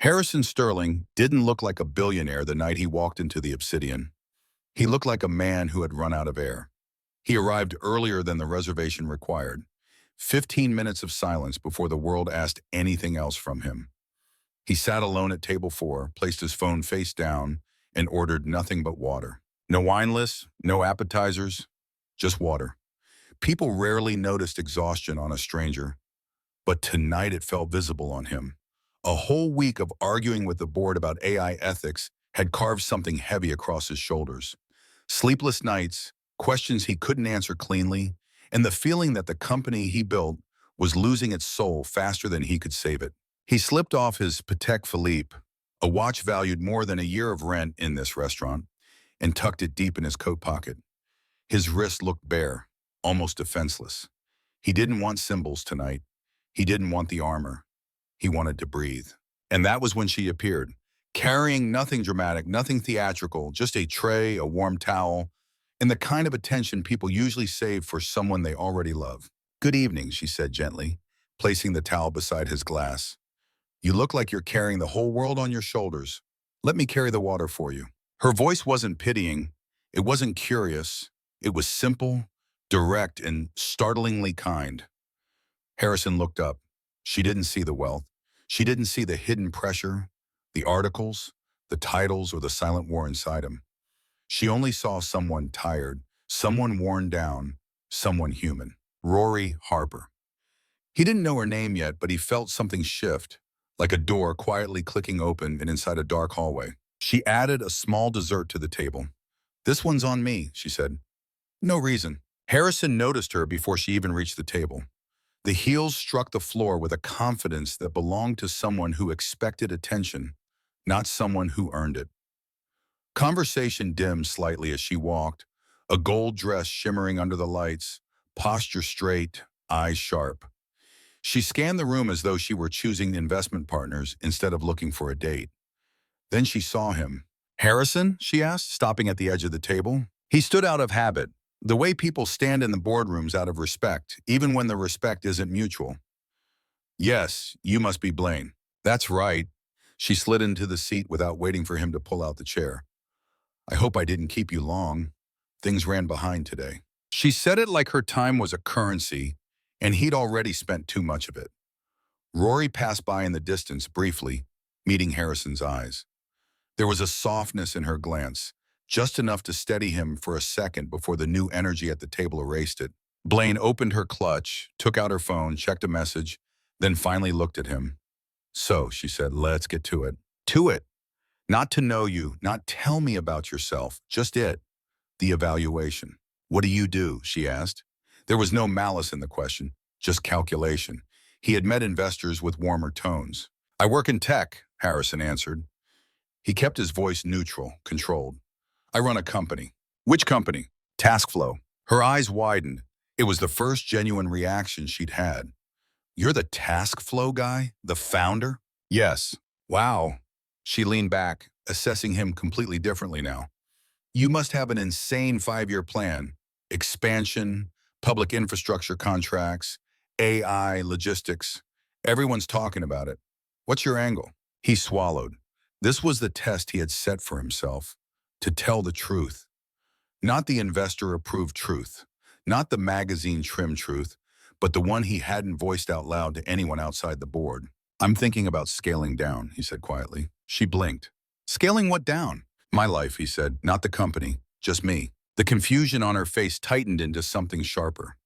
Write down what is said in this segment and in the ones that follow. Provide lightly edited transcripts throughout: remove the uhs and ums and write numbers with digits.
Harrison Sterling didn't look like a billionaire the night he walked into the Obsidian. He looked like a man who had run out of air. He arrived earlier than the reservation required, 15 minutes of silence before the world asked anything else from him. He sat alone at table 4, placed his phone face down, and ordered nothing but water. No wine lists, no appetizers, just water. People rarely noticed exhaustion on a stranger, but tonight it felt visible on him. A whole week of arguing with the board about AI ethics had carved something heavy across his shoulders. Sleepless nights, questions he couldn't answer cleanly, and the feeling that the company he built was losing its soul faster than he could save it. He slipped off his Patek Philippe, a watch valued more than a year of rent in this restaurant, and tucked it deep in his coat pocket. His wrist looked bare, almost defenseless. He didn't want symbols tonight. He didn't want the armor. He wanted to breathe. And that was when she appeared, carrying nothing dramatic, nothing theatrical, just a tray, a warm towel, and the kind of attention people usually save for someone they already love. "Good evening," she said gently, placing the towel beside his glass. "You look like you're carrying the whole world on your shoulders. Let me carry the water for you." Her voice wasn't pitying. It wasn't curious. It was simple, direct, and startlingly kind. Harrison looked up. She didn't see the wealth. She didn't see the hidden pressure, the articles, the titles, or the silent war inside him. She only saw someone tired, someone worn down, someone human. Rory Harper. He didn't know her name yet, but he felt something shift, like a door quietly clicking open and inside a dark hallway. She added a small dessert to the table. "This one's on me," she said. "No reason." Harrison noticed her before she even reached the table. The heels struck the floor with a confidence that belonged to someone who expected attention, not someone who earned it. Conversation dimmed slightly as she walked, a gold dress shimmering under the lights, posture straight, eyes sharp. She scanned the room as though she were choosing investment partners instead of looking for a date. Then she saw him. "Harrison?" she asked, stopping at the edge of the table. He stood out of habit, the way people stand in the boardrooms out of respect, even when the respect isn't mutual. "Yes, you must be Blaine." "That's right." She slid into the seat without waiting for him to pull out the chair. "I hope I didn't keep you long. Things ran behind today." She said it like her time was a currency, and he'd already spent too much of it. Rory passed by in the distance briefly, meeting Harrison's eyes. There was a softness in her glance, just enough to steady him for a second before the new energy at the table erased it. Blaine opened her clutch, took out her phone, checked a message, then finally looked at him. "So," she said, "let's get to it." To it. Not to know you, not tell me about yourself, just it. The evaluation. "What do you do?" she asked. There was no malice in the question, just calculation. He had met investors with warmer tones. "I work in tech," Harrison answered. He kept his voice neutral, controlled. "I run a company." "Which company?" "Taskflow." Her eyes widened. It was the first genuine reaction she'd had. "You're the Taskflow guy? The founder?" "Yes." "Wow." She leaned back, assessing him completely differently now. "You must have an insane 5-year plan. Expansion, public infrastructure contracts, AI, logistics. Everyone's talking about it. What's your angle?" He swallowed. This was the test he had set for himself. To tell the truth. Not the investor-approved truth. Not the magazine-trimmed truth, but the one he hadn't voiced out loud to anyone outside the board. "I'm thinking about scaling down," he said quietly. She blinked. "Scaling what down?" "My life," he said, "not the company, just me." The confusion on her face tightened into something sharper.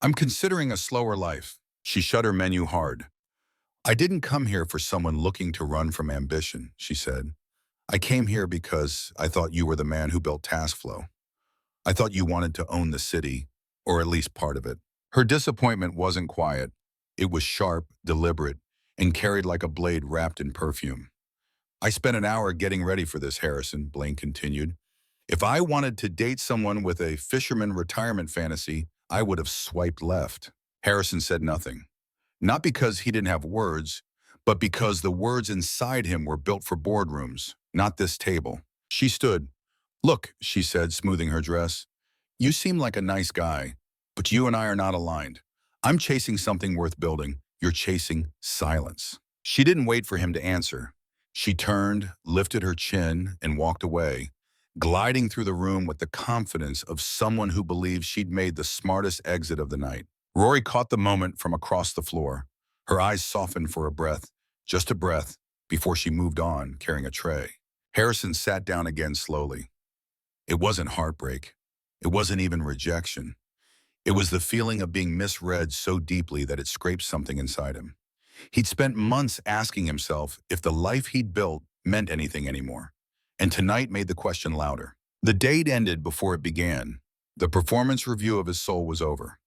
"I'm considering a slower life." She shut her menu hard. "I didn't come here for someone looking to run from ambition," she said. "I came here because I thought you were the man who built Taskflow. I thought you wanted to own the city, or at least part of it." Her disappointment wasn't quiet. It was sharp, deliberate, and carried like a blade wrapped in perfume. "I spent an hour getting ready for this, Harrison," Blaine continued. "If I wanted to date someone with a fisherman retirement fantasy, I would have swiped left." Harrison said nothing. Not because he didn't have words, but because the words inside him were built for boardrooms, not this table. She stood. "Look," she said, smoothing her dress. "You seem like a nice guy, but you and I are not aligned. I'm chasing something worth building. You're chasing silence." She didn't wait for him to answer. She turned, lifted her chin, and walked away, gliding through the room with the confidence of someone who believes she'd made the smartest exit of the night. Rory caught the moment from across the floor. Her eyes softened for a breath, just a breath, before she moved on, carrying a tray. Harrison sat down again slowly. It wasn't heartbreak. It wasn't even rejection. It was the feeling of being misread so deeply that it scraped something inside him. He'd spent months asking himself if the life he'd built meant anything anymore. And tonight made the question louder. The date ended before it began. The performance review of his soul was over.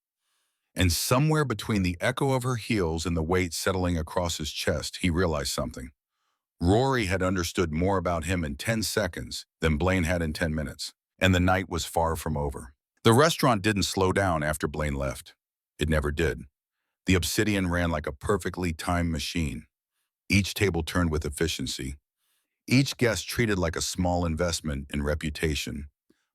And somewhere between the echo of her heels and the weight settling across his chest, he realized something. Rory had understood more about him in 10 seconds than Blaine had in 10 minutes. And the night was far from over. The restaurant didn't slow down after Blaine left. It never did. The Obsidian ran like a perfectly timed machine. Each table turned with efficiency. Each guest treated like a small investment in reputation.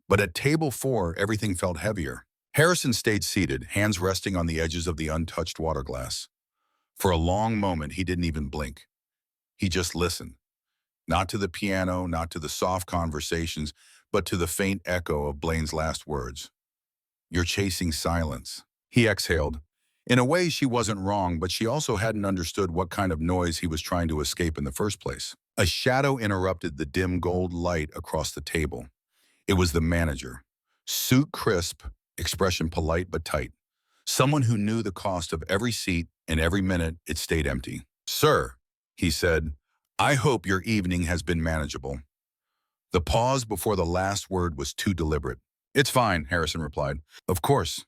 But at table 4, everything felt heavier. Harrison stayed seated, hands resting on the edges of the untouched water glass. For a long moment, he didn't even blink. He just listened. Not to the piano, not to the soft conversations, but to the faint echo of Blaine's last words. "You're chasing silence." He exhaled. In a way, she wasn't wrong, but she also hadn't understood what kind of noise he was trying to escape in the first place. A shadow interrupted the dim gold light across the table. It was the manager. Suit crisp, expression polite but tight. Someone who knew the cost of every seat and every minute it stayed empty. "Sir," he said, "I hope your evening has been manageable." The pause before the last word was too deliberate. "It's fine," Harrison replied. "Of course.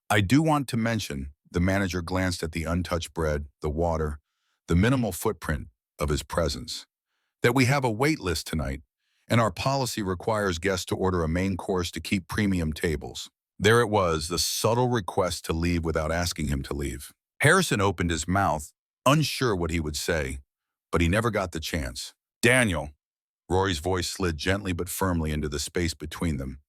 I do want to mention," the manager glanced at the untouched bread, the water, the minimal footprint of his presence, "that we have a wait list tonight, and our policy requires guests to order a main course to keep premium tables." There it was, the subtle request to leave without asking him to leave. Harrison opened his mouth, unsure what he would say, but he never got the chance. "Daniel." Rory's voice slid gently but firmly into the space between them.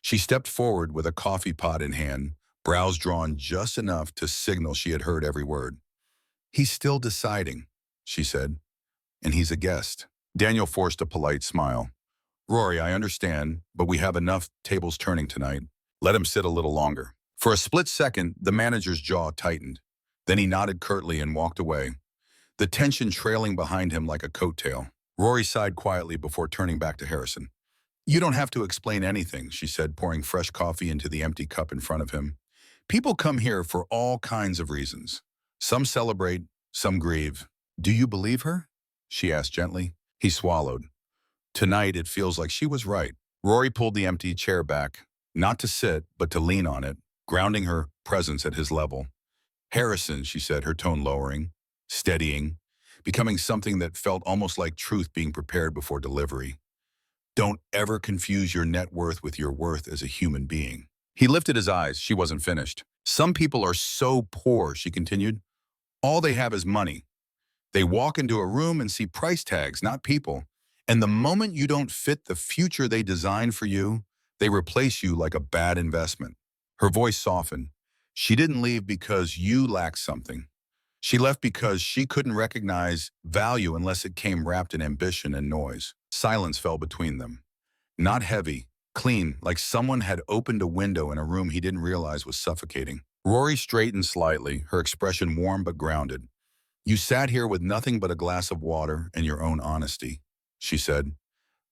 She stepped forward with a coffee pot in hand, brows drawn just enough to signal she had heard every word. "He's still deciding," she said, "and he's a guest." Daniel forced a polite smile. "Rory, I understand, but we have enough tables turning tonight. Let him sit a little longer." For a split second, the manager's jaw tightened. Then he nodded curtly and walked away, the tension trailing behind him like a coattail. Rory sighed quietly before turning back to Harrison. "You don't have to explain anything," she said, pouring fresh coffee into the empty cup in front of him. "People come here for all kinds of reasons. Some celebrate, some grieve." "Do you believe her?" she asked gently. He swallowed. Tonight, it feels like she was right. Rory pulled the empty chair back, not to sit, but to lean on it, grounding her presence at his level. "Harrison," she said, her tone lowering, steadying, becoming something that felt almost like truth being prepared before delivery. "Don't ever confuse your net worth with your worth as a human being." He lifted his eyes. She wasn't finished. "Some people are so poor," she continued. "All they have is money. They walk into a room and see price tags, not people. And the moment you don't fit the future they designed for you, they replace you like a bad investment." Her voice softened. "She didn't leave because you lacked something. She left because she couldn't recognize value unless it came wrapped in ambition and noise." Silence fell between them. Not heavy, clean, like someone had opened a window in a room he didn't realize was suffocating. Rory straightened slightly, her expression warm but grounded. "You sat here with nothing but a glass of water and your own honesty," she said.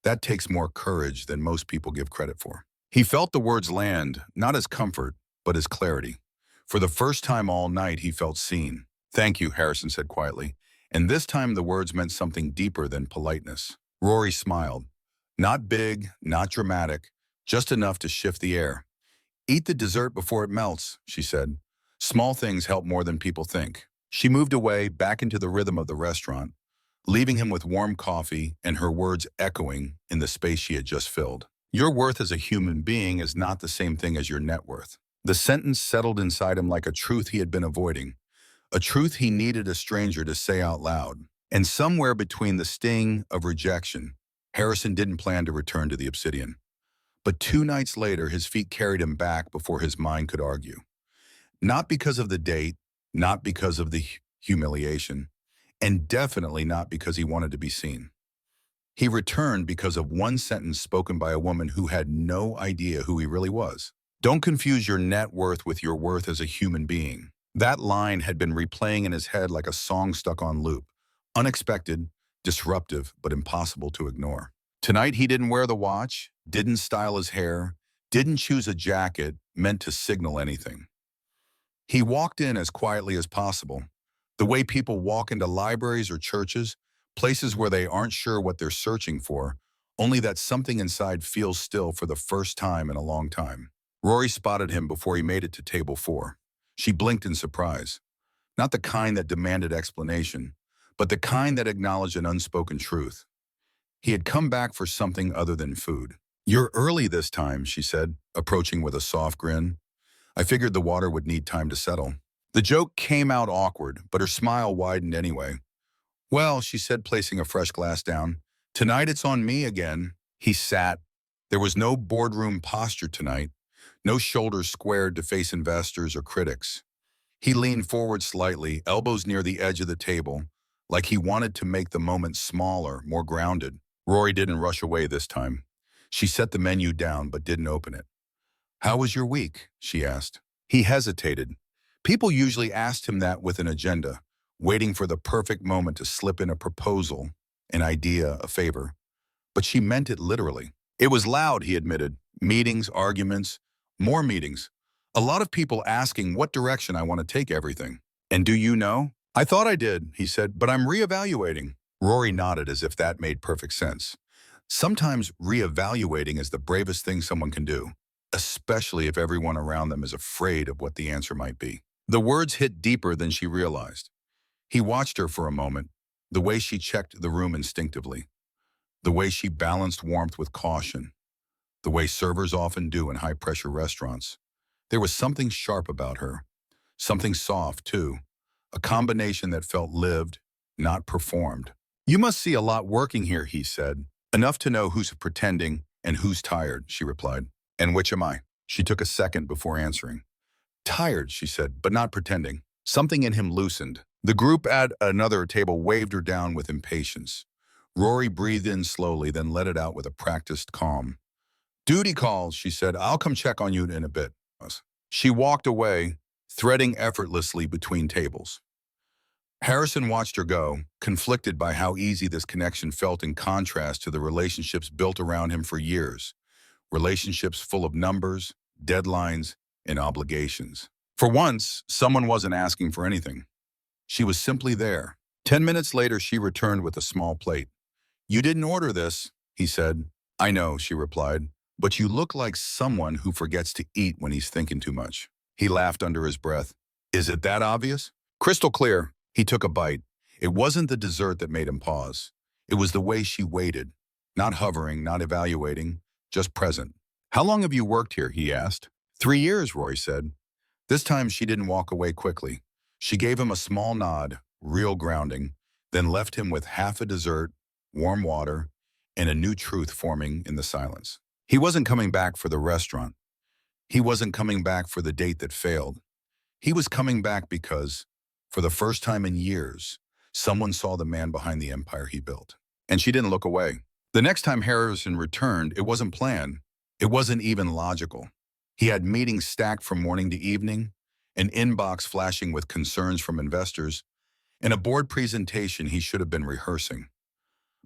"That takes more courage than most people give credit for." He felt the words land, not as comfort, but as clarity. For the first time all night, he felt seen. "Thank you," Harrison said quietly. And this time the words meant something deeper than politeness. Rory smiled. Not big, not dramatic, just enough to shift the air. "Eat the dessert before it melts," she said. "Small things help more than people think." She moved away, back into the rhythm of the restaurant, leaving him with warm coffee and her words echoing in the space she had just filled. "Your worth as a human being is not the same thing as your net worth." The sentence settled inside him like a truth he had been avoiding, a truth he needed a stranger to say out loud. And somewhere between the sting of rejection, Harrison didn't plan to return to the Obsidian. But 2 nights later, his feet carried him back before his mind could argue. Not because of the date, not because of the humiliation. and definitely not because he wanted to be seen. He returned because of one sentence spoken by a woman who had no idea who he really was. Don't confuse your net worth with your worth as a human being. That line had been replaying in his head like a song stuck on loop. Unexpected, disruptive, but impossible to ignore. Tonight he didn't wear the watch, didn't style his hair, didn't choose a jacket meant to signal anything. He walked in as quietly as possible, the way people walk into libraries or churches, places where they aren't sure what they're searching for, only that something inside feels still for the first time in a long time. Rory spotted him before he made it to table 4. She blinked in surprise. Not the kind that demanded explanation, but the kind that acknowledged an unspoken truth. He had come back for something other than food. "You're early this time," she said, approaching with a soft grin. "I figured the water would need time to settle." The joke came out awkward, but her smile widened anyway. "Well," she said, placing a fresh glass down, "tonight it's on me again." He sat. There was no boardroom posture tonight, no shoulders squared to face investors or critics. He leaned forward slightly, elbows near the edge of the table, like he wanted to make the moment smaller, more grounded. Rory didn't rush away this time. She set the menu down but didn't open it. "How was your week?" she asked. He hesitated. People usually asked him that with an agenda, waiting for the perfect moment to slip in a proposal, an idea, a favor. But she meant it literally. "It was loud," he admitted. "Meetings, arguments, more meetings. A lot of people asking what direction I want to take everything." "And do you know?" "I thought I did," he said, "but I'm reevaluating." Rory nodded as if that made perfect sense. Sometimes reevaluating is the bravest thing someone can do, especially if everyone around them is afraid of what the answer might be. The words hit deeper than she realized. He watched her for a moment, the way she checked the room instinctively, the way she balanced warmth with caution, the way servers often do in high-pressure restaurants. There was something sharp about her, something soft, too, a combination that felt lived, not performed. "You must see a lot working here," he said. "Enough to know who's pretending and who's tired," she replied. "And which am I?" She took a second before answering. "Tired," she said, "but not pretending." Something in him loosened. The group at another table waved her down with impatience. Rory breathed in slowly, then let it out with a practiced calm. "Duty calls," she said. "I'll come check on you in a bit." She walked away, threading effortlessly between tables. Harrison watched her go, conflicted by how easy this connection felt in contrast to the relationships built around him for years. Relationships full of numbers, deadlines, and obligations. For once, someone wasn't asking for anything. She was simply there. 10 minutes later, she returned with a small plate. "You didn't order this," he said. "I know," she replied, "but you look like someone who forgets to eat when he's thinking too much." He laughed under his breath. "Is it that obvious?" "Crystal clear." He took a bite. It wasn't the dessert that made him pause. It was the way she waited, not hovering, not evaluating, just present. "How long have you worked here?" he asked. 3 years, Roy said. This time she didn't walk away quickly. She gave him a small nod, real grounding, then left him with half a dessert, warm water, and a new truth forming in the silence. He wasn't coming back for the restaurant. He wasn't coming back for the date that failed. He was coming back because, for the first time in years, someone saw the man behind the empire he built. And she didn't look away. The next time Harrison returned, it wasn't planned. It wasn't even logical. He had meetings stacked from morning to evening, an inbox flashing with concerns from investors, and a board presentation he should have been rehearsing.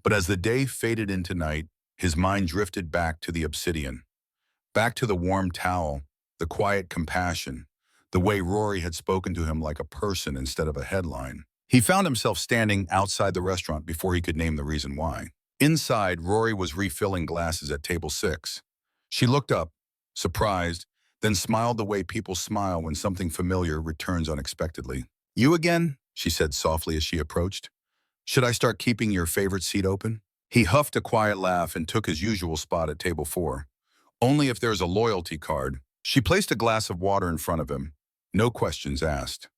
But as the day faded into night, his mind drifted back to the obsidian, back to the warm towel, the quiet compassion, the way Rory had spoken to him like a person instead of a headline. He found himself standing outside the restaurant before he could name the reason why. Inside, Rory was refilling glasses at table 6. She looked up, surprised, then smiled the way people smile when something familiar returns unexpectedly. "You again?" she said softly as she approached. "Should I start keeping your favorite seat open?" He huffed a quiet laugh and took his usual spot at table 4. "Only if there's a loyalty card." She placed a glass of water in front of him. No questions asked.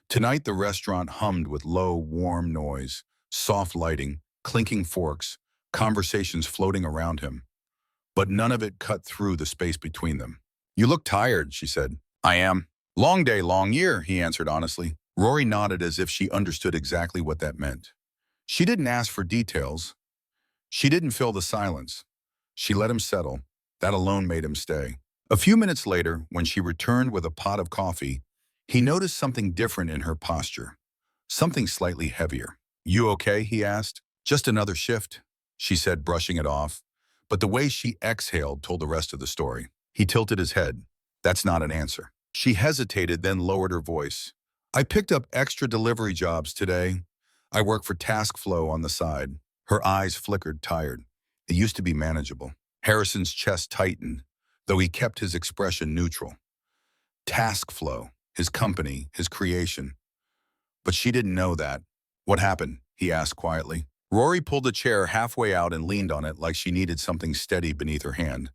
Tonight the restaurant hummed with low, warm noise, soft lighting, clinking forks, conversations floating around him. But none of it cut through the space between them. "You look tired," she said. "I am. Long day, long year," he answered honestly. Rory nodded as if she understood exactly what that meant. She didn't ask for details. She didn't fill the silence. She let him settle. That alone made him stay. A few minutes later, when she returned with a pot of coffee, he noticed something different in her posture. Something slightly heavier. "You okay?" he asked. "Just another shift," she said, brushing it off. But the way she exhaled told the rest of the story. He tilted his head. "That's not an answer." She hesitated, then lowered her voice. "I picked up extra delivery jobs today. I work for Task Flow on the side." Her eyes flickered, tired. It used to be manageable. Harrison's chest tightened, though he kept his expression neutral. Task Flow, his company, his creation. But she didn't know that. "What happened?" he asked quietly. Rory pulled a chair halfway out and leaned on it like she needed something steady beneath her hand.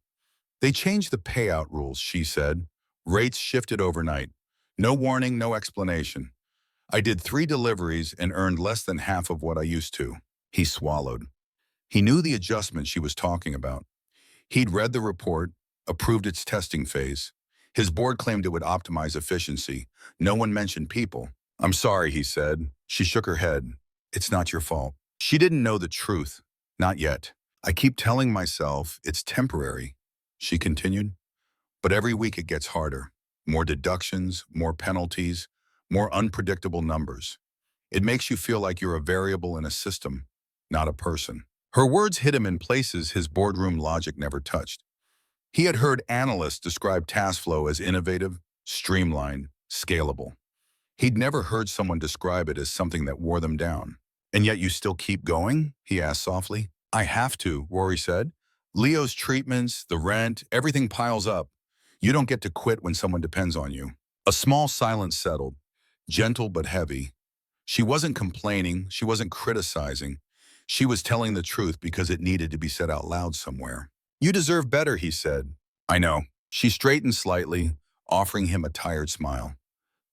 "They changed the payout rules," she said. "Rates shifted overnight. No warning, no explanation. I did 3 deliveries and earned less than half of what I used to." He swallowed. He knew the adjustment she was talking about. He'd read the report, approved its testing phase. His board claimed it would optimize efficiency. No one mentioned people. "I'm sorry," he said. She shook her head. "It's not your fault." She didn't know the truth. Not yet. "I keep telling myself it's temporary," she continued. "But every week it gets harder. More deductions, more penalties, more unpredictable numbers. It makes you feel like you're a variable in a system, not a person." Her words hit him in places his boardroom logic never touched. He had heard analysts describe TaskFlow as innovative, streamlined, scalable. He'd never heard someone describe it as something that wore them down. "And yet you still keep going?" he asked softly. "I have to," Rory said. "Leo's treatments, the rent, everything piles up. You don't get to quit when someone depends on you." A small silence settled, gentle but heavy. She wasn't complaining, she wasn't criticizing. She was telling the truth because it needed to be said out loud somewhere. "You deserve better," he said. "I know." She straightened slightly, offering him a tired smile.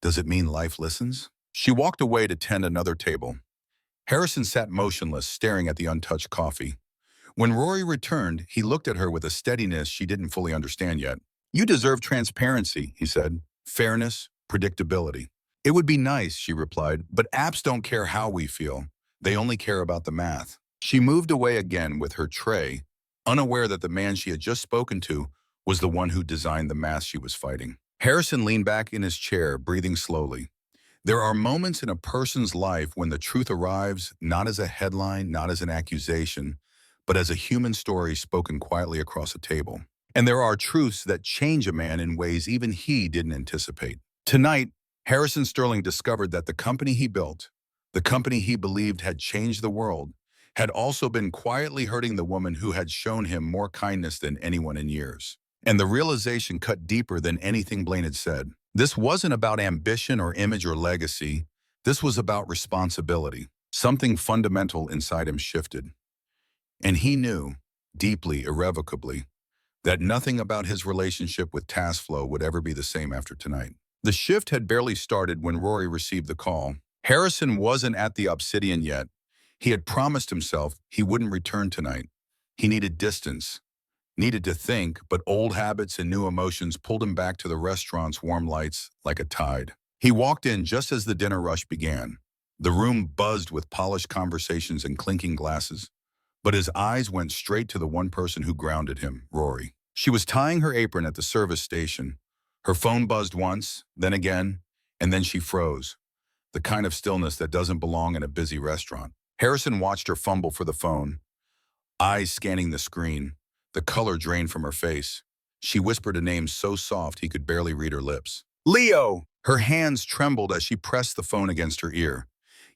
"Does it mean life listens?" She walked away to tend another table. Harrison sat motionless, staring at the untouched coffee. When Rory returned, he looked at her with a steadiness she didn't fully understand yet. "You deserve transparency," he said. "Fairness, predictability." "It would be nice," she replied, "but apps don't care how we feel. They only care about the math." She moved away again with her tray, unaware that the man she had just spoken to was the one who designed the math she was fighting. Harrison leaned back in his chair, breathing slowly. There are moments in a person's life when the truth arrives not as a headline, not as an accusation, but as a human story spoken quietly across a table. And there are truths that change a man in ways even he didn't anticipate. Tonight, Harrison Sterling discovered that the company he built, the company he believed had changed the world, had also been quietly hurting the woman who had shown him more kindness than anyone in years. And the realization cut deeper than anything Blaine had said. This wasn't about ambition or image or legacy. This was about responsibility. Something fundamental inside him shifted. And he knew, deeply, irrevocably, that nothing about his relationship with TaskFlow would ever be the same after tonight. The shift had barely started when Rory received the call. Harrison wasn't at the Obsidian yet. He had promised himself he wouldn't return tonight. He needed distance, needed to think, but old habits and new emotions pulled him back to the restaurant's warm lights like a tide. He walked in just as the dinner rush began. The room buzzed with polished conversations and clinking glasses, but his eyes went straight to the one person who grounded him, Rory. She was tying her apron at the service station. Her phone buzzed once, then again, and then she froze, the kind of stillness that doesn't belong in a busy restaurant. Harrison watched her fumble for the phone, eyes scanning the screen. The color drained from her face. She whispered a name so soft he could barely read her lips. "Leo!" Her hands trembled as she pressed the phone against her ear.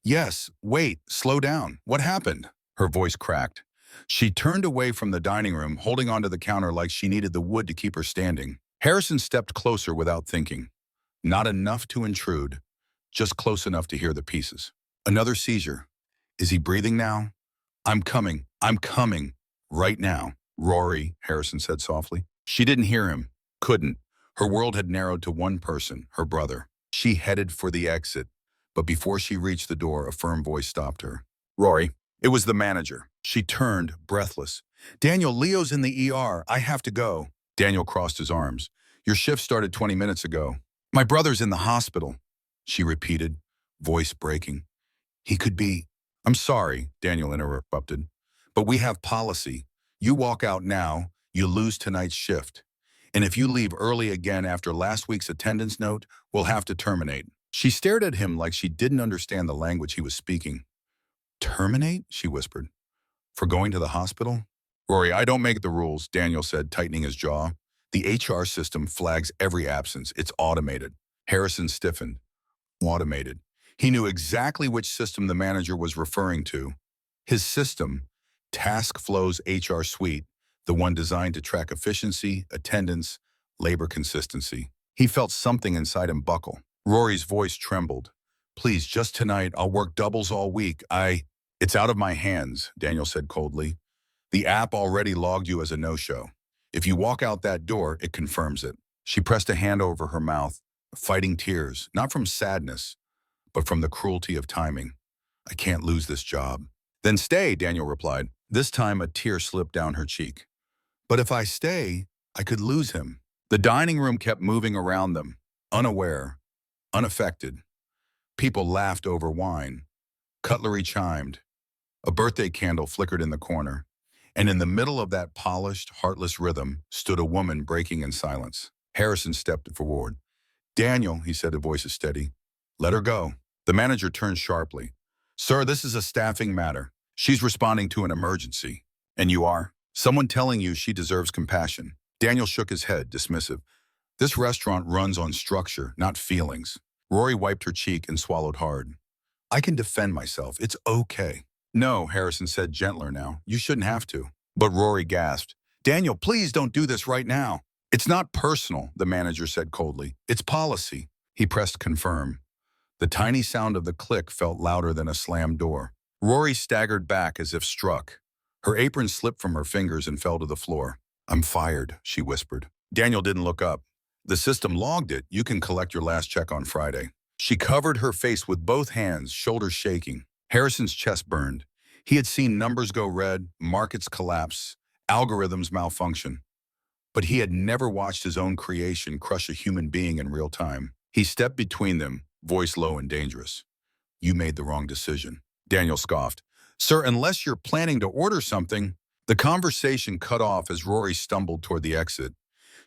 "Yes, wait, slow down. What happened?" Her voice cracked. She turned away from the dining room, holding onto the counter like she needed the wood to keep her standing. Harrison stepped closer without thinking. Not enough to intrude, just close enough to hear the pieces. Another seizure. Is he breathing now? I'm coming, right now." "Rory," Harrison said softly. She didn't hear him, couldn't. Her world had narrowed to one person, her brother. She headed for the exit, but before she reached the door, a firm voice stopped her. "Rory." It was the manager. She turned, breathless. "Daniel, Leo's in the ER. I have to go." Daniel crossed his arms. "Your shift started 20 minutes ago." "My brother's in the hospital," she repeated, voice breaking. He could be... I'm sorry, Daniel interrupted, but we have policy. You walk out now, you lose tonight's shift. And if you leave early again after last week's attendance note, we'll have to terminate. She stared at him like she didn't understand the language he was speaking. Terminate? She whispered. For going to the hospital? Rory, I don't make the rules, Daniel said, tightening his jaw. The HR system flags every absence. It's automated. Harrison stiffened. Automated. He knew exactly which system the manager was referring to. His system, Task Flow's HR suite, the one designed to track efficiency, attendance, labor consistency. He felt something inside him buckle. Rory's voice trembled. Please, just tonight, I'll work doubles all week. It's out of my hands, Daniel said coldly. The app already logged you as a no-show. If you walk out that door, it confirms it. She pressed a hand over her mouth, fighting tears, not from sadness, but from the cruelty of timing. I can't lose this job. Then stay, Daniel replied. This time a tear slipped down her cheek. But if I stay, I could lose him. The dining room kept moving around them, unaware, unaffected. People laughed over wine. Cutlery chimed. A birthday candle flickered in the corner. And in the middle of that polished, heartless rhythm stood a woman breaking in silence. Harrison stepped forward. Daniel, he said, his voice is steady. Let her go. The manager turned sharply. Sir, this is a staffing matter. She's responding to an emergency. And you are? Someone telling you she deserves compassion. Daniel shook his head, dismissive. This restaurant runs on structure, not feelings. Rory wiped her cheek and swallowed hard. I can defend myself. It's okay. No, Harrison said gentler now. You shouldn't have to. But Rory gasped. Daniel, please don't do this right now. It's not personal, the manager said coldly. It's policy. He pressed confirm. The tiny sound of the click felt louder than a slammed door. Rory staggered back as if struck. Her apron slipped from her fingers and fell to the floor. I'm fired, she whispered. Daniel didn't look up. The system logged it. You can collect your last check on Friday. She covered her face with both hands, shoulders shaking. Harrison's chest burned. He had seen numbers go red, markets collapse, algorithms malfunction. But he had never watched his own creation crush a human being in real time. He stepped between them, voice low and dangerous. You made the wrong decision. Daniel scoffed. Sir, unless you're planning to order something. The conversation cut off as Rory stumbled toward the exit.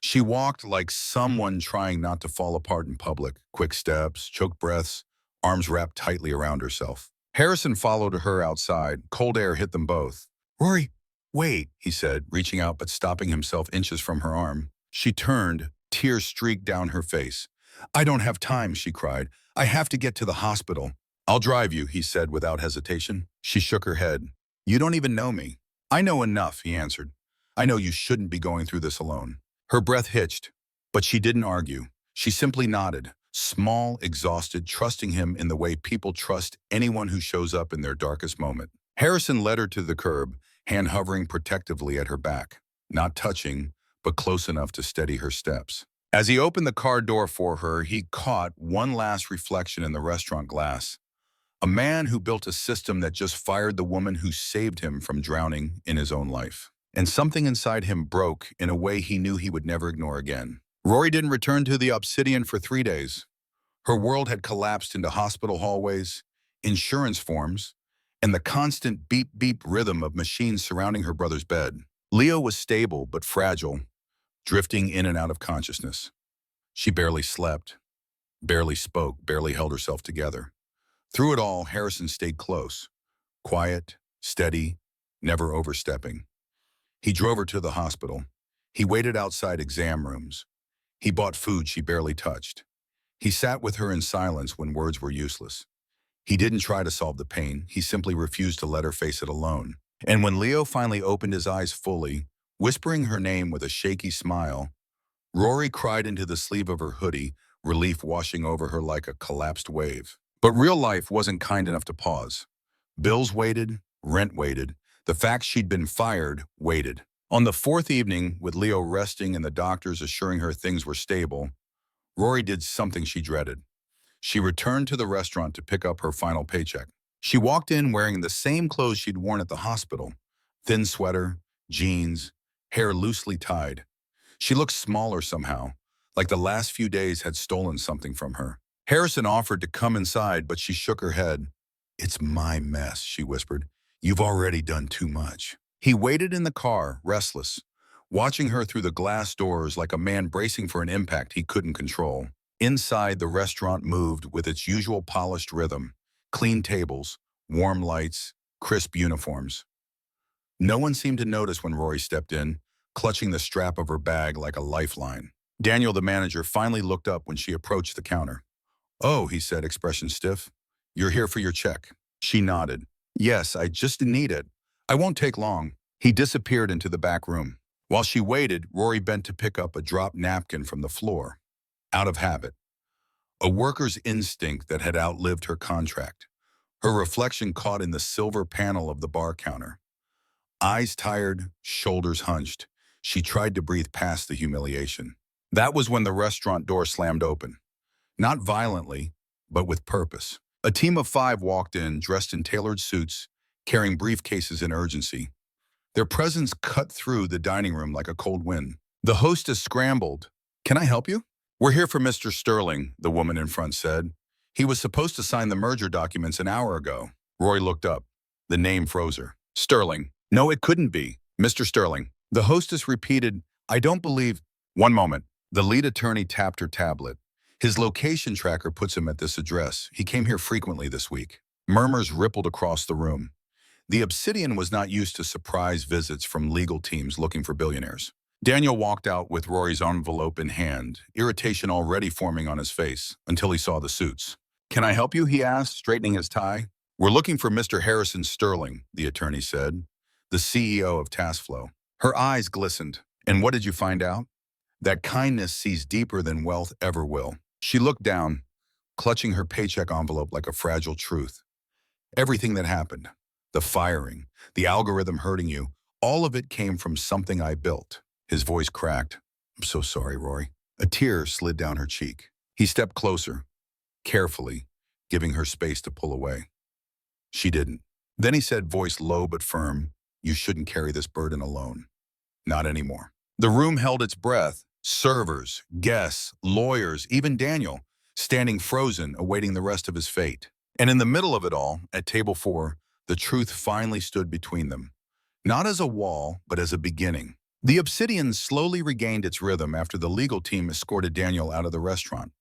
She walked like someone trying not to fall apart in public. Quick steps, choked breaths, arms wrapped tightly around herself. Harrison followed her outside. Cold air hit them both. Rory, wait, he said, reaching out but stopping himself inches from her arm. She turned, tears streaked down her face. I don't have time, she cried. I have to get to the hospital. I'll drive you, he said without hesitation. She shook her head. You don't even know me. I know enough, he answered. I know you shouldn't be going through this alone. Her breath hitched, but she didn't argue. She simply nodded, small, exhausted, trusting him in the way people trust anyone who shows up in their darkest moment. Harrison led her to the curb, hand hovering protectively at her back, not touching, but close enough to steady her steps. As he opened the car door for her, he caught one last reflection in the restaurant glass. A man who built a system that just fired the woman who saved him from drowning in his own life. And something inside him broke in a way he knew he would never ignore again. Rory didn't return to the Obsidian for 3 days. Her world had collapsed into hospital hallways, insurance forms, and the constant beep-beep rhythm of machines surrounding her brother's bed. Leo was stable but fragile, drifting in and out of consciousness. She barely slept, barely spoke, barely held herself together. Through it all, Harrison stayed close, quiet, steady, never overstepping. He drove her to the hospital. He waited outside exam rooms. He bought food she barely touched. He sat with her in silence when words were useless. He didn't try to solve the pain. He simply refused to let her face it alone. And when Leo finally opened his eyes fully, whispering her name with a shaky smile, Rory cried into the sleeve of her hoodie, relief washing over her like a collapsed wave. But real life wasn't kind enough to pause. Bills waited, rent waited. The fact she'd been fired waited. On the 4th evening, with Leo resting and the doctors assuring her things were stable, Rory did something she dreaded. She returned to the restaurant to pick up her final paycheck. She walked in wearing the same clothes she'd worn at the hospital. Thin sweater, jeans, hair loosely tied. She looked smaller somehow, like the last few days had stolen something from her. Harrison offered to come inside, but she shook her head. "It's my mess," she whispered. "You've already done too much." He waited in the car, restless, watching her through the glass doors like a man bracing for an impact he couldn't control. Inside, the restaurant moved with its usual polished rhythm: clean tables, warm lights, crisp uniforms. No one seemed to notice when Rory stepped in, clutching the strap of her bag like a lifeline. Daniel, the manager, finally looked up when she approached the counter. "Oh," he said, expression stiff. "You're here for your check." She nodded. "Yes, I just need it. I won't take long." He disappeared into the back room. While she waited, Rory bent to pick up a dropped napkin from the floor. Out of habit. A worker's instinct that had outlived her contract. Her reflection caught in the silver panel of the bar counter. Eyes tired, shoulders hunched, she tried to breathe past the humiliation. That was when the restaurant door slammed open. Not violently, but with purpose. A team of 5 walked in, dressed in tailored suits, carrying briefcases in urgency. Their presence cut through the dining room like a cold wind. The hostess scrambled. "Can I help you?" "We're here for Mr. Sterling," the woman in front said. "He was supposed to sign the merger documents an hour ago." Roy looked up. The name froze her. "Sterling. No, it couldn't be. Mr. Sterling." The hostess repeated, "I don't believe—" "One moment." The lead attorney tapped her tablet. "His location tracker puts him at this address. He came here frequently this week." Murmurs rippled across the room. The Obsidian was not used to surprise visits from legal teams looking for billionaires. Daniel walked out with Rory's envelope in hand, irritation already forming on his face, until he saw the suits. "Can I help you?" he asked, straightening his tie. "We're looking for Mr. Harrison Sterling," the attorney said, "the CEO of TaskFlow." Her eyes glistened. "And what did you find out?" "That kindness sees deeper than wealth ever will." She looked down, clutching her paycheck envelope like a fragile truth. "Everything that happened, the firing, the algorithm hurting you, all of it came from something I built." His voice cracked. "I'm so sorry, Rory." A tear slid down her cheek. He stepped closer, carefully, giving her space to pull away. She didn't. Then he said, voice low but firm, "You shouldn't carry this burden alone. Not anymore." The room held its breath. Servers, guests, lawyers, even Daniel, standing frozen, awaiting the rest of his fate. And in the middle of it all, at table 4, the truth finally stood between them. Not as a wall, but as a beginning. The Obsidian slowly regained its rhythm after the legal team escorted Daniel out of the restaurant.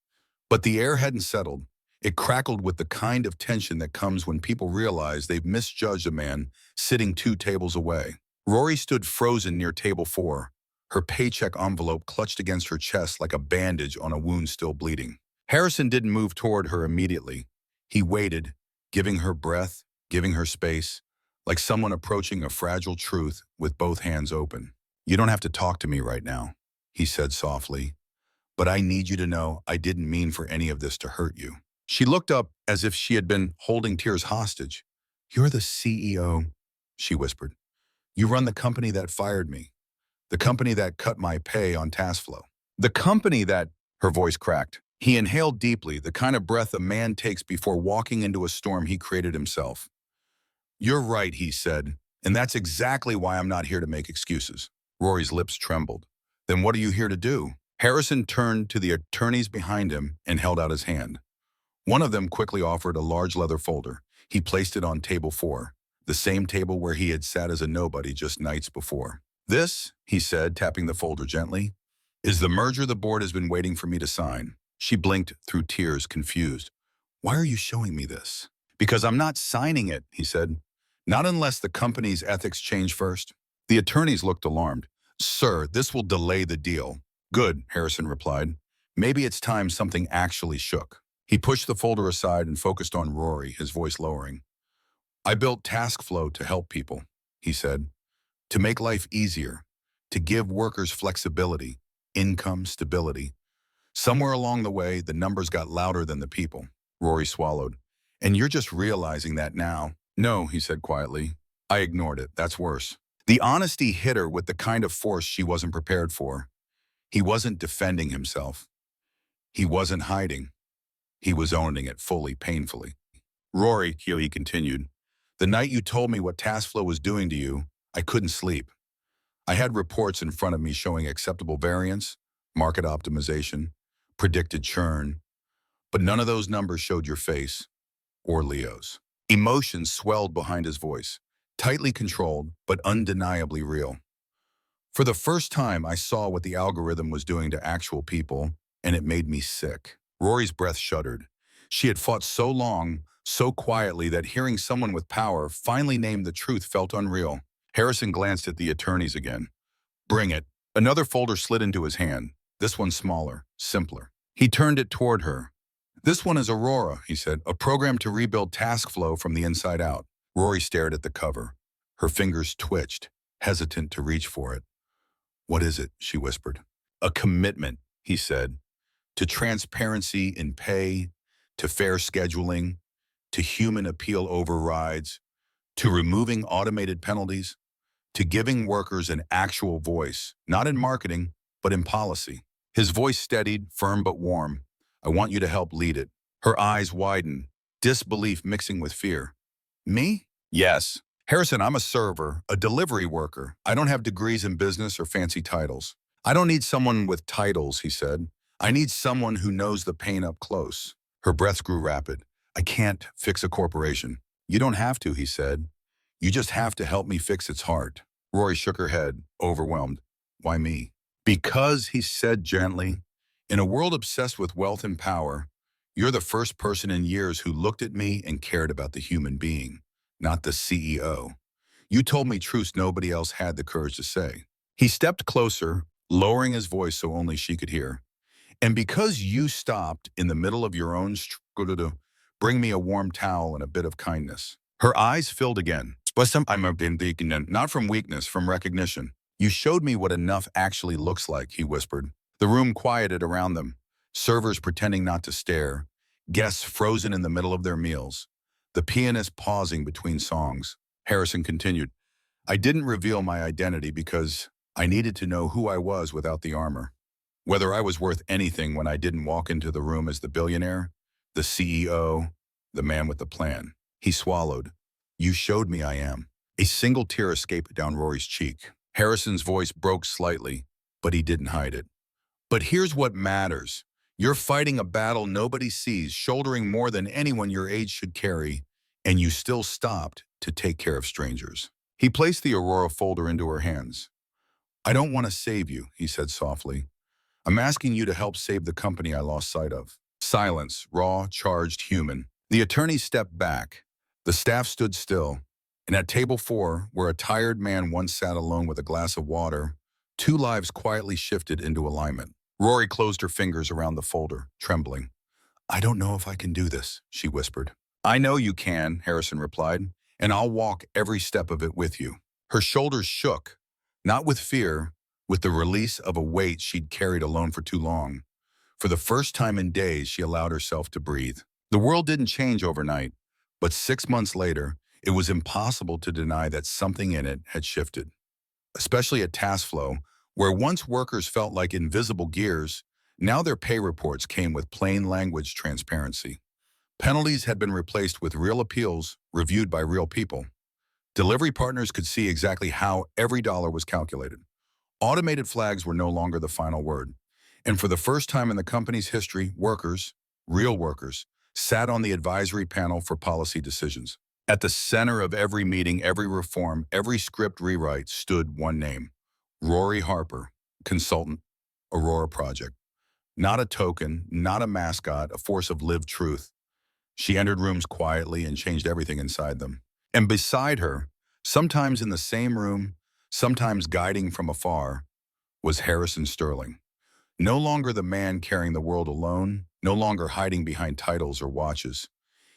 But the air hadn't settled. It crackled with the kind of tension that comes when people realize they've misjudged a man sitting 2 tables away. Rory stood frozen near table 4, her paycheck envelope clutched against her chest like a bandage on a wound still bleeding. Harrison didn't move toward her immediately. He waited, giving her breath, giving her space, like someone approaching a fragile truth with both hands open. "You don't have to talk to me right now," he said softly, "but I need you to know I didn't mean for any of this to hurt you." She looked up as if she had been holding tears hostage. "You're the CEO," she whispered. "You run the company that fired me, the company that cut my pay on TaskFlow, the company that—" Her voice cracked. He inhaled deeply, the kind of breath a man takes before walking into a storm he created himself. "You're right," he said, "and that's exactly why I'm not here to make excuses." Rory's lips trembled. "Then what are you here to do?" Harrison turned to the attorneys behind him and held out his hand. One of them quickly offered a large leather folder. He placed it on table 4, the same table where he had sat as a nobody just nights before. "This," he said, tapping the folder gently, "is the merger the board has been waiting for me to sign." She blinked through tears, confused. "Why are you showing me this?" "Because I'm not signing it," he said. "Not unless the company's ethics change first." The attorneys looked alarmed. "Sir, this will delay the deal." "Good," Harrison replied. "Maybe it's time something actually shook." He pushed the folder aside and focused on Rory, his voice lowering. "I built TaskFlow to help people," he said, "to make life easier, to give workers flexibility, income, stability. Somewhere along the way, the numbers got louder than the people." Rory swallowed. "And you're just realizing that now?" "No," he said quietly. "I ignored it. That's worse." The honesty hit her with the kind of force she wasn't prepared for. He wasn't defending himself. He wasn't hiding. He was owning it fully, painfully. "Rory," he continued, "the night you told me what TaskFlow was doing to you, I couldn't sleep. I had reports in front of me showing acceptable variance, market optimization, predicted churn. But none of those numbers showed your face or Leo's. Emotions swelled behind his voice, tightly controlled, but undeniably real. For the first time, I saw what the algorithm was doing to actual people, and it made me sick. Rory's breath shuddered. She had fought so long, so quietly, that hearing someone with power finally name the truth felt unreal. Harrison glanced at the attorneys again. Bring it. Another folder slid into his hand, this one smaller, simpler. He turned it toward her. This one is Aurora, he said, a program to rebuild task flow from the inside out. Rory stared at the cover. Her fingers twitched, hesitant to reach for it. What is it? She whispered. A commitment, he said, to transparency in pay, to fair scheduling, to human appeal overrides, to removing automated penalties, to giving workers an actual voice, not in marketing, but in policy. His voice steadied, firm but warm. I want you to help lead it. Her eyes widened, disbelief mixing with fear. Me? Yes. Harrison, I'm a server, a delivery worker. I don't have degrees in business or fancy titles. I don't need someone with titles, he said. I need someone who knows the pain up close. Her breath grew rapid. I can't fix a corporation. You don't have to, he said. You just have to help me fix its heart. Rory shook her head, overwhelmed. Why me? Because, he said gently, in a world obsessed with wealth and power, you're the first person in years who looked at me and cared about the human being, not the CEO. You told me truths nobody else had the courage to say. He stepped closer, lowering his voice so only she could hear. And because you stopped in the middle of your own struggle to bring me a warm towel and a bit of kindness. Her eyes filled again. I'm indignant, not from weakness, from recognition. You showed me what enough actually looks like, he whispered. The room quieted around them, servers pretending not to stare, guests frozen in the middle of their meals, the pianist pausing between songs. Harrison continued, I didn't reveal my identity because I needed to know who I was without the armor. Whether I was worth anything when I didn't walk into the room as the billionaire, the CEO, the man with the plan. He swallowed. You showed me I am. A single tear escaped down Rory's cheek. Harrison's voice broke slightly, but he didn't hide it. But here's what matters. You're fighting a battle nobody sees, shouldering more than anyone your age should carry, and you still stopped to take care of strangers. He placed the Aurora folder into her hands. I don't want to save you, he said softly. I'm asking you to help save the company I lost sight of. Silence, raw, charged, human. The attorney stepped back. The staff stood still. And at table 4, where a tired man once sat alone with a glass of water, 2 lives quietly shifted into alignment. Rory closed her fingers around the folder, trembling. I don't know if I can do this, she whispered. I know you can, Harrison replied, and I'll walk every step of it with you. Her shoulders shook, not with fear, with the release of a weight she'd carried alone for too long. For the first time in days, she allowed herself to breathe. The world didn't change overnight, but 6 months later, it was impossible to deny that something in it had shifted. Especially at task flow, where once workers felt like invisible gears, now their pay reports came with plain language transparency. Penalties had been replaced with real appeals reviewed by real people. Delivery partners could see exactly how every dollar was calculated. Automated flags were no longer the final word. And for the first time in the company's history, workers, real workers, sat on the advisory panel for policy decisions. At the center of every meeting, every reform, every script rewrite stood one name. Rory Harper, consultant, Aurora Project. Not a token, not a mascot, a force of lived truth. She entered rooms quietly and changed everything inside them. And beside her, sometimes in the same room, sometimes guiding from afar, was Harrison Sterling. No longer the man carrying the world alone, no longer hiding behind titles or watches.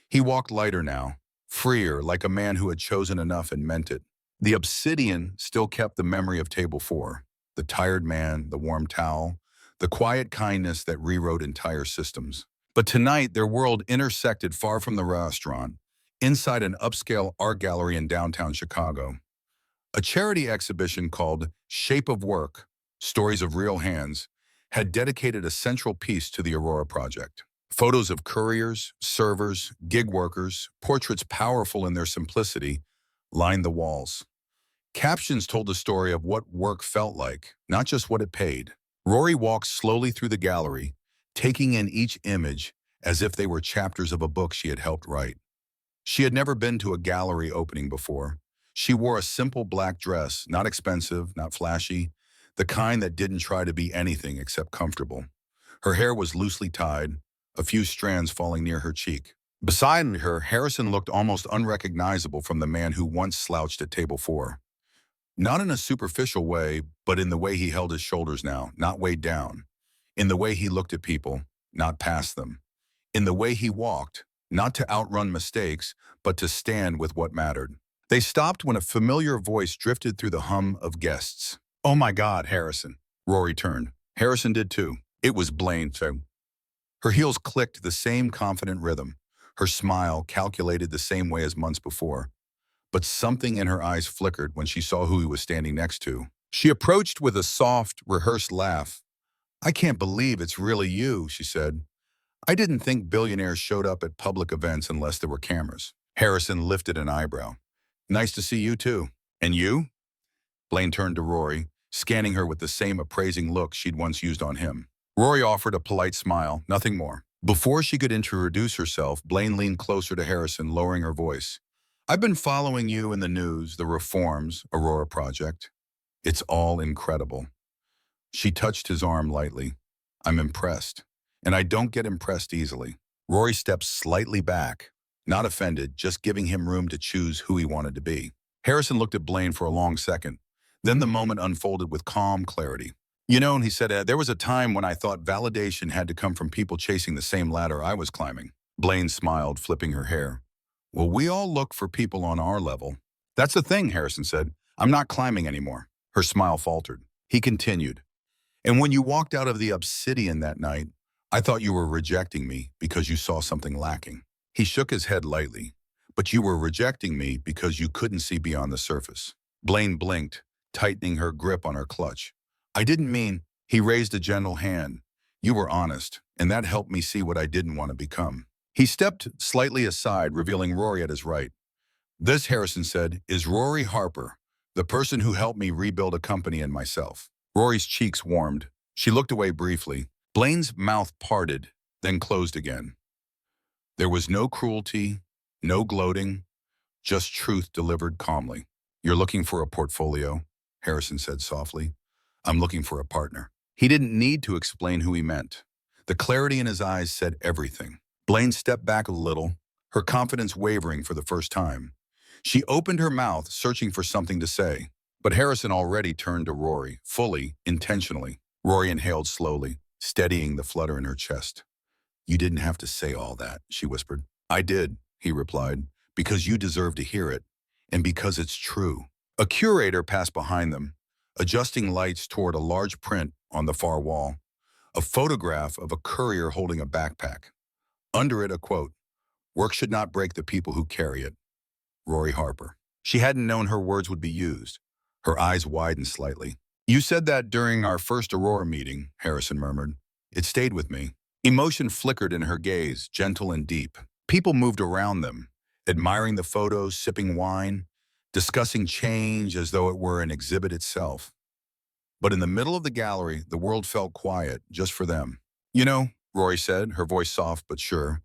He walked lighter now, freer, like a man who had chosen enough and meant it. The obsidian still kept the memory of table 4, the tired man, the warm towel, the quiet kindness that rewrote entire systems. But tonight, their world intersected far from the restaurant, inside an upscale art gallery in downtown Chicago. A charity exhibition called Shape of Work, Stories of Real Hands, had dedicated a central piece to the Aurora Project. Photos of couriers, servers, gig workers, portraits powerful in their simplicity, lined the walls. Captions told the story of what work felt like, not just what it paid. Rory walked slowly through the gallery, taking in each image as if they were chapters of a book she had helped write. She had never been to a gallery opening before. She wore a simple black dress, not expensive, not flashy, the kind that didn't try to be anything except comfortable. Her hair was loosely tied, a few strands falling near her cheek. Beside her, Harrison looked almost unrecognizable from the man who once slouched at table 4. Not in a superficial way, but in the way he held his shoulders now, not weighed down. In the way he looked at people, not past them. In the way he walked, not to outrun mistakes, but to stand with what mattered. They stopped when a familiar voice drifted through the hum of guests. "Oh my God, Harrison." Rory turned. Harrison did too. It was Blaine, too. Her heels clicked the same confident rhythm. Her smile calculated the same way as months before. But something in her eyes flickered when she saw who he was standing next to. She approached with a soft, rehearsed laugh. "I can't believe it's really you," she said. "I didn't think billionaires showed up at public events unless there were cameras." Harrison lifted an eyebrow. "Nice to see you too." "And you?" Blaine turned to Rory, scanning her with the same appraising look she'd once used on him. Rory offered a polite smile, nothing more. Before she could introduce herself, Blaine leaned closer to Harrison, lowering her voice. "I've been following you in the news, the reforms, Aurora Project. It's all incredible." She touched his arm lightly. "I'm impressed. And I don't get impressed easily." Rory stepped slightly back, not offended, just giving him room to choose who he wanted to be. Harrison looked at Blaine for a long second. Then the moment unfolded with calm clarity. "You know," he said, "there was a time when I thought validation had to come from people chasing the same ladder I was climbing." Blaine smiled, flipping her hair. "Well, we all look for people on our level." "That's the thing," Harrison said. "I'm not climbing anymore." Her smile faltered. He continued. "And when you walked out of the Obsidian that night, I thought you were rejecting me because you saw something lacking." He shook his head lightly. "But you were rejecting me because you couldn't see beyond the surface." Blaine blinked, tightening her grip on her clutch. "I didn't mean—" He raised a gentle hand. "You were honest, and that helped me see what I didn't want to become." He stepped slightly aside, revealing Rory at his right. "This," Harrison said, "is Rory Harper, the person who helped me rebuild a company and myself." Rory's cheeks warmed. She looked away briefly. Blaine's mouth parted, then closed again. There was no cruelty, no gloating, just truth delivered calmly. "You're looking for a portfolio," Harrison said softly. "I'm looking for a partner." He didn't need to explain who he meant. The clarity in his eyes said everything. Blaine stepped back a little, her confidence wavering for the first time. She opened her mouth, searching for something to say. But Harrison already turned to Rory, fully, intentionally. Rory inhaled slowly, steadying the flutter in her chest. "You didn't have to say all that," she whispered. "I did," he replied, "because you deserve to hear it, and because it's true." A curator passed behind them, adjusting lights toward a large print on the far wall, a photograph of a courier holding a backpack. Under it, a quote, "Work should not break the people who carry it. Rory Harper." She hadn't known her words would be used. Her eyes widened slightly. "You said that during our first Aurora meeting," Harrison murmured. "It stayed with me." Emotion flickered in her gaze, gentle and deep. People moved around them, admiring the photos, sipping wine, discussing change as though it were an exhibit itself. But in the middle of the gallery, the world felt quiet, just for them. "You know," Rory said, her voice soft but sure,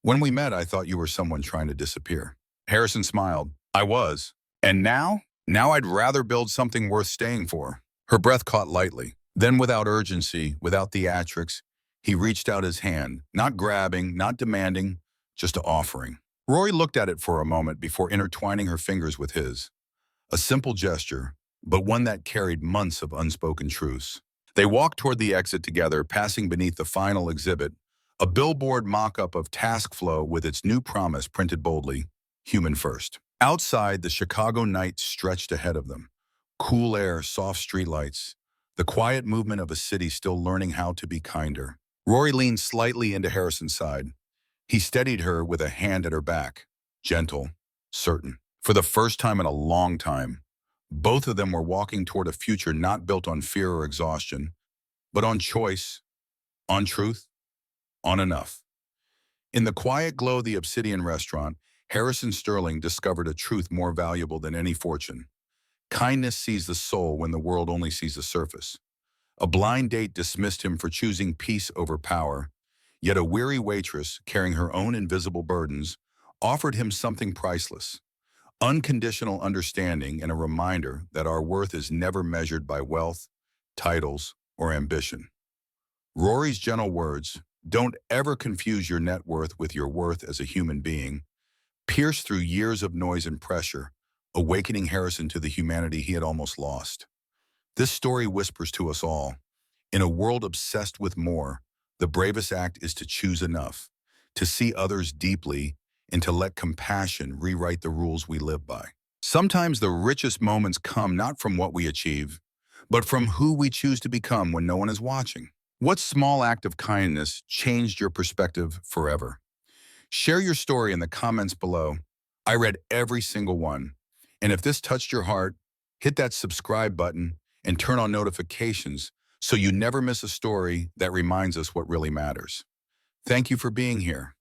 "when we met, I thought you were someone trying to disappear." Harrison smiled. "I was. And now? Now I'd rather build something worth staying for." Her breath caught lightly. Then without urgency, without theatrics, he reached out his hand, not grabbing, not demanding, just offering. Rory looked at it for a moment before intertwining her fingers with his. A simple gesture, but one that carried months of unspoken truths. They walked toward the exit together, passing beneath the final exhibit, a billboard mock-up of Task Flow with its new promise printed boldly, "Human First." Outside, the Chicago night stretched ahead of them. Cool air, soft streetlights, the quiet movement of a city still learning how to be kinder. Rory leaned slightly into Harrison's side. He steadied her with a hand at her back, gentle, certain. For the first time in a long time, both of them were walking toward a future not built on fear or exhaustion, but on choice, on truth, on enough. In the quiet glow of the Obsidian restaurant, Harrison Sterling discovered a truth more valuable than any fortune. Kindness sees the soul when the world only sees the surface. A blind date dismissed him for choosing peace over power, Yet a weary waitress, carrying her own invisible burdens, offered him something priceless: unconditional understanding and a reminder that our worth is never measured by wealth, titles, or ambition. Rory's gentle words, "Don't ever confuse your net worth with your worth as a human being," pierced through years of noise and pressure, awakening Harrison to the humanity he had almost lost. This story whispers to us all, in a world obsessed with more, the bravest act is to choose enough, to see others deeply, and to let compassion rewrite the rules we live by. Sometimes the richest moments come not from what we achieve, but from who we choose to become when no one is watching. What small act of kindness changed your perspective forever? Share your story in the comments below. I read every single one. And if this touched your heart, hit that subscribe button and turn on notifications so you never miss a story that reminds us what really matters. Thank you for being here.